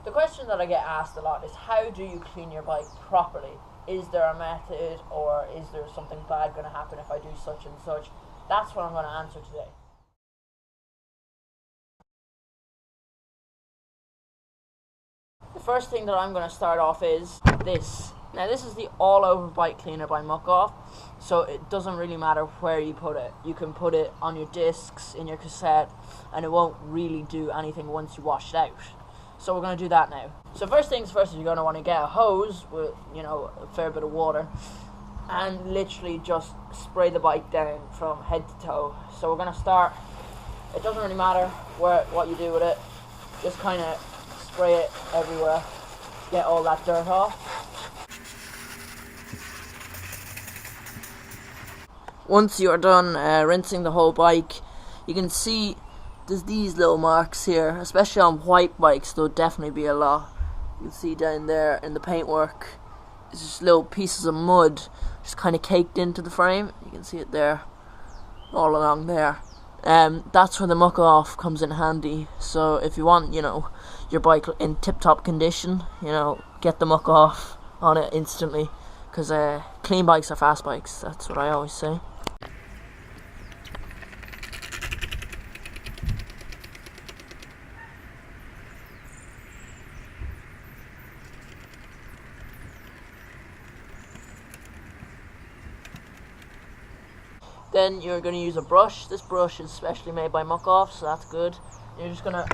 The question that I get asked a lot is, how do you clean your bike properly? Is there a method, or is there something bad going to happen if I do such and such? That's what I'm going to answer today. The first thing that I'm going to start off is this. Now this is the all-over bike cleaner by Mucoff, so it doesn't really matter where you put it. You can put it on your discs, in your cassette, and it won't really do anything once you wash it out. So we're going to do that now. So first things first, you're going to want to get a hose with, a fair bit of water, and literally just spray the bike down from head to toe. So we're going to start, it doesn't really matter what you do with it, just kind of spray it everywhere, get all that dirt off. Once you're done rinsing the whole bike, you can see there's these little marks here, especially on white bikes. There'll definitely be a lot. You can see down there in the paintwork, it's just little pieces of mud just kind of caked into the frame. You can see it there, all along there. That's where the Mucoff comes in handy. So if you want, your bike in tip-top condition, get the Mucoff on it instantly, because clean bikes are fast bikes. That's what I always say. Then you're going to use a brush. This brush is specially made by Mucoff, so that's good. You're just going to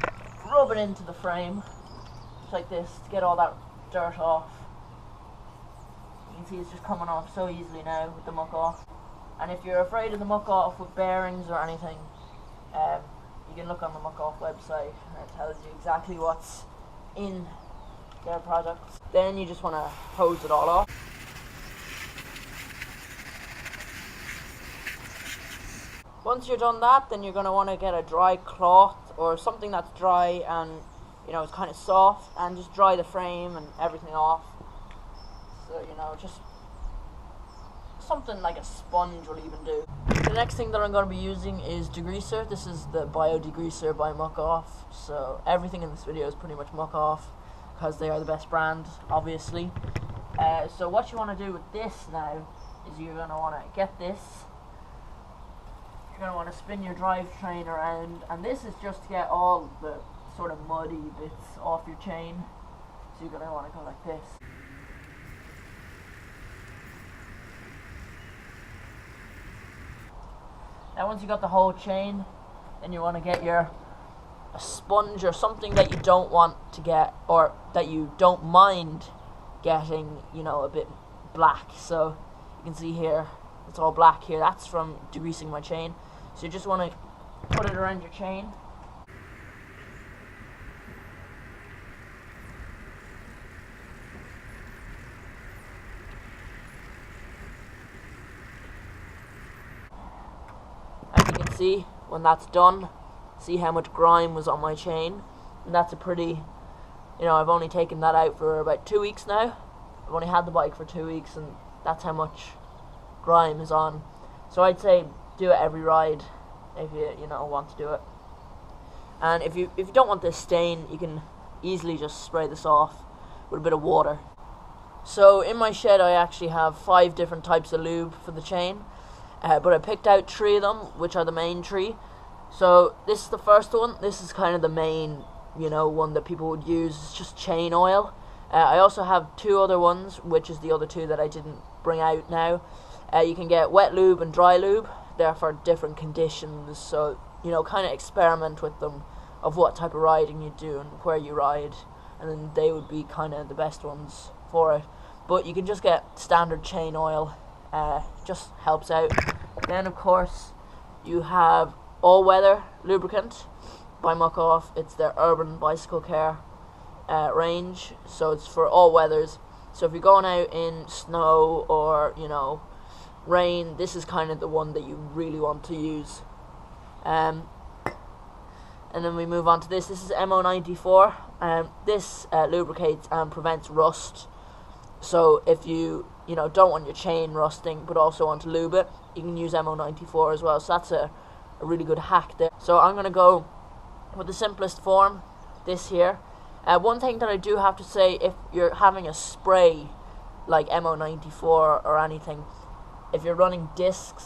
rub it into the frame, just like this, to get all that dirt off. You can see it's just coming off so easily now with the Mucoff. And if you're afraid of the Mucoff with bearings or anything, you can look on the Mucoff website, and it tells you exactly what's in their products. Then you just want to hose it all off. Once you're done that, then you're going to want to get a dry cloth or something that's dry and it's kind of soft, and just dry the frame and everything off. So just something like a sponge will even do. The next thing that I'm going to be using is degreaser. This is the bio degreaser by Mucoff. So everything in this video is pretty much Mucoff, because they are the best brand, obviously. So what you want to do with this now is you're going to want to get this. You're going to want to spin your drivetrain around, and this is just to get all the sort of muddy bits off your chain. So you're going to want to go like this. Now once you got the whole chain, then you want to get a sponge or something that you don't want to get, or that you don't mind getting, a bit black. So you can see here, it's all black here. That's from degreasing my chain. So you just want to put it around your chain. As you can see, when that's done, see how much grime was on my chain. And that's a pretty, I've only taken that out for about 2 weeks now. I've only had the bike for 2 weeks, and that's how much grime is on. So I'd say do it every ride if you want to do it. And if you don't want this stain, you can easily just spray this off with a bit of water. So in my shed I actually have 5 different types of lube for the chain, but I picked out 3 of them, which are the main 3. So this is the first one. This is kind of the main one that people would use. It's just chain oil. I also have 2 other ones, which is the other 2 that I didn't bring out now. You can get wet lube and dry lube. They're for different conditions, so kind of experiment with them, of what type of riding you do and where you ride, and then they would be kind of the best ones for it. But you can just get standard chain oil, just helps out. Then of course you have all-weather lubricant by Mucoff. It's their urban bicycle care range, so it's for all weathers. So if you're going out in snow or rain, this is kind of the one that you really want to use. And then we move on to this. This is MO94. This lubricates and prevents rust. So if you don't want your chain rusting but also want to lube it, you can use MO94 as well. So that's a really good hack there. So I'm going to go with the simplest form, this here. One thing that I do have to say, if you're having a spray like MO94 or anything, if you're running disc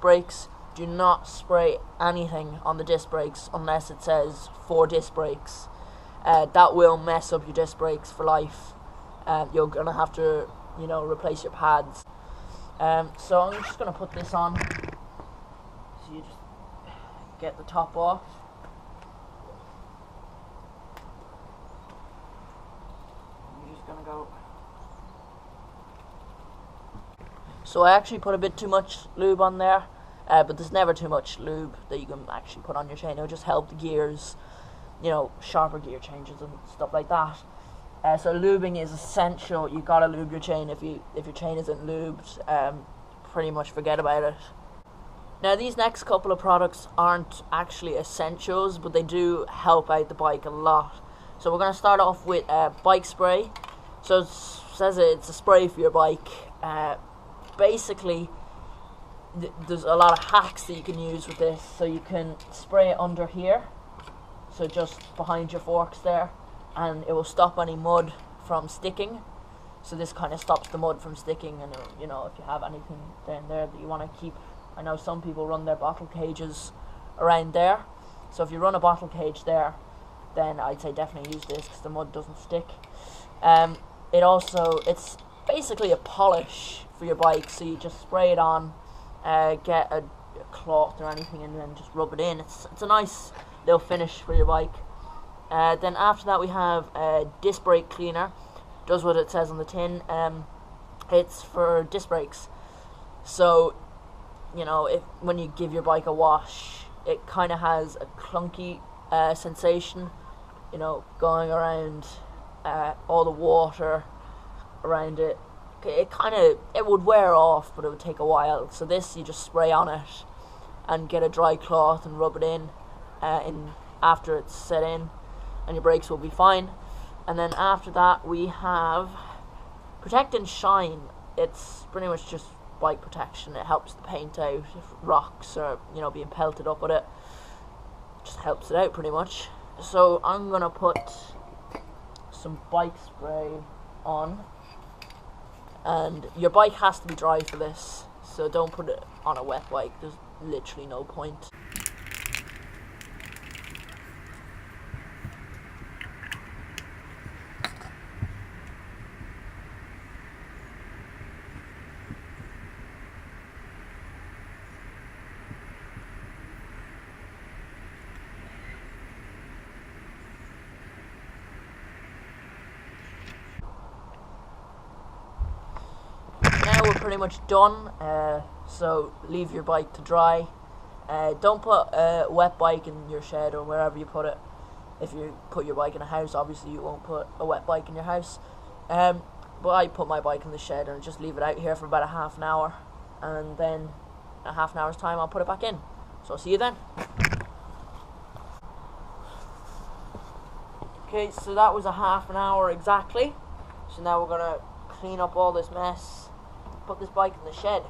brakes, do not spray anything on the disc brakes unless it says 4 disc brakes. That will mess up your disc brakes for life. You're going to have to, replace your pads. So I'm just going to put this on. So you just get the top off. You're just going to go. So I actually put a bit too much lube on there. But there's never too much lube that you can actually put on your chain. It'll just help the gears, sharper gear changes and stuff like that. So lubing is essential. You gotta lube your chain. If your chain isn't lubed, pretty much forget about it. Now these next couple of products aren't actually essentials, but they do help out the bike a lot. So we're gonna start off with bike spray. So it says it's a spray for your bike. Basically, there's a lot of hacks that you can use with this. So you can spray it under here, so just behind your forks there, and it will stop any mud from sticking. So this kind of stops the mud from sticking, and if you have anything down there that you want to keep. I know some people run their bottle cages around there, so if you run a bottle cage there, then I'd say definitely use this because the mud doesn't stick. It's basically a polish for your bike, so you just spray it on. Get a cloth or anything and then just rub it in. It's a nice little finish for your bike. Then after that we have a disc brake cleaner. Does what it says on the tin. It's for disc brakes. So when you give your bike a wash, it kind of has a clunky sensation, going around all the water around it. It would wear off, but it would take a while. So this, you just spray on it and get a dry cloth and rub it in after it's set in, and your brakes will be fine. And then after that we have Protect and Shine. It's pretty much just bike protection. It helps the paint out if rocks or being pelted up with it. Just helps it out pretty much. So I'm gonna put some bike spray on. And your bike has to be dry for this, so don't put it on a wet bike. There's literally no point. We're pretty much done, so leave your bike to dry. Don't put a wet bike in your shed or wherever you put it. If you put your bike in a house, obviously you won't put a wet bike in your house. But I put my bike in the shed and just leave it out here for about a half an hour, and then in a half an hour's time I'll put it back in. So I'll see you then. Okay, so that was a half an hour exactly. So now we're gonna clean up all this mess, put this bike in the shed.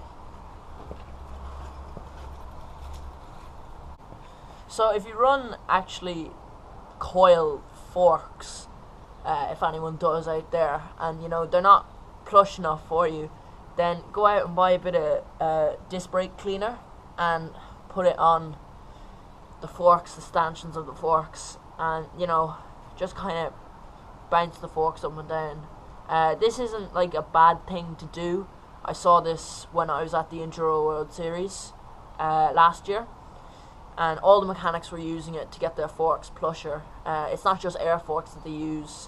So if you run actually coil forks, if anyone does out there, and they're not plush enough for you, then go out and buy a bit of disc brake cleaner and put it on the forks, the stanchions of the forks, and just kind of bounce the forks up and down. This isn't like a bad thing to do. I saw this when I was at the Enduro World Series last year, and all the mechanics were using it to get their forks plusher. It's not just air forks that they use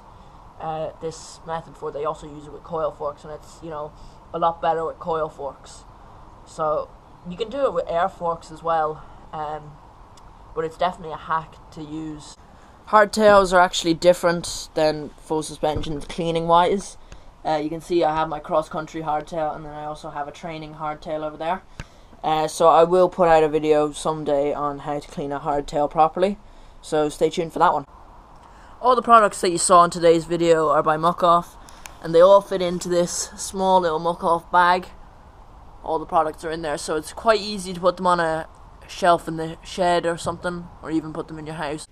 this method for, they also use it with coil forks, and it's a lot better with coil forks. So you can do it with air forks as well, but it's definitely a hack to use. Hardtails are actually different than full suspensions cleaning wise. You can see I have my cross-country hardtail, and then I also have a training hardtail over there. So I will put out a video someday on how to clean a hardtail properly, so stay tuned for that one. All the products that you saw in today's video are by Mucoff, and they all fit into this small little Mucoff bag. All the products are in there, so it's quite easy to put them on a shelf in the shed or something, or even put them in your house.